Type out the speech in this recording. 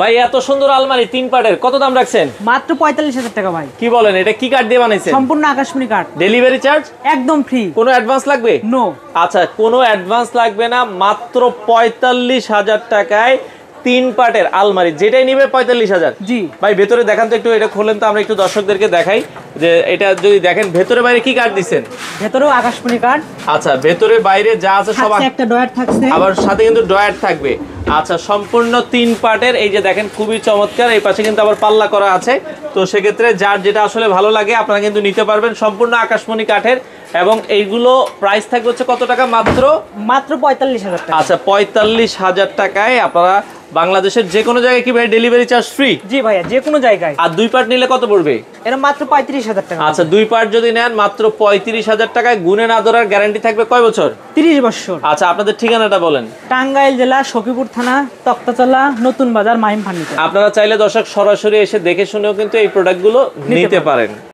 ভাই এত সুন্দর আলমারি 3 পার্টের কত দাম রাখছেন? মাত্র 45,000 টাকা ভাই। কি বলেন, এটা কি কাঠ দিয়ে বানাইছেন? সম্পূর্ণ আকাশমণি কাঠ। ডেলিভারি চার্জ একদম ফ্রি। কোনো অ্যাডভান্স লাগবে? নো। আচ্ছা, কোনো অ্যাডভান্স লাগবে না, মাত্র 45,000 টাকায় 3 পার্টের আলমারি, যেটাই নিবে 45,000। জি ভাই ভেতরে দেখান তো একটু, এটা খোলেন তো আমরা একটু দর্শকদেরকে দেখাই যে এটা যদি দেখেন ভেতরে বাইরে কি কাঠ দিচ্ছেন। ভেতরেও আকাশমণি কাঠ। আচ্ছা, ভেতরে বাইরে যা আছে সব একটা ডয়ার থাকছে, আবার সাথে কিন্তু ড্রয়ার থাকবে। আচ্ছা, সম্পূর্ণ 3 পার্টের, এই যে দেখেন খুবই চমৎকার। এই পাশে কিন্তু আবার পাল্লা করা আছে, তো সেক্ষেত্রে যার যেটা আসলে ভালো লাগে আপনারা কিন্তু নিতে পারবেন। সম্পূর্ণ আকাশমণি কাঠের, এবং এইগুলো প্রাইস থাকবে হচ্ছে কত টাকা? মাত্র 45,000 টাকা। আচ্ছা, 45,000 টাকায় আপনারা বাংলাদেশের যে কোনো জায়গায় কি ভাই ডেলিভারি চার্জ ফ্রি? জি ভাইয়া, যে কোনো জায়গায়। আর 2 পার্ট নিলে কত পড়বে? এর মাত্র 35,000 টাকা। আচ্ছা, 2 পার্ট যদি নেন মাত্র 35,000 টাকায়, গুণে না ধরার গ্যারান্টি থাকবে কয় বছর? 30 বছর। আচ্ছা, আপনাদের ঠিকানাটা বলেন। টাঙ্গাইল জেলা সখীপুর থানা, তক্তাচলা, নতুন বাজার, মাহিম ফার্নিচার। আপনারা চাইলে দর্শক সরাসরি এসে দেখে শুনেও কিন্তু এই প্রোডাক্টগুলো নিতে পারেন।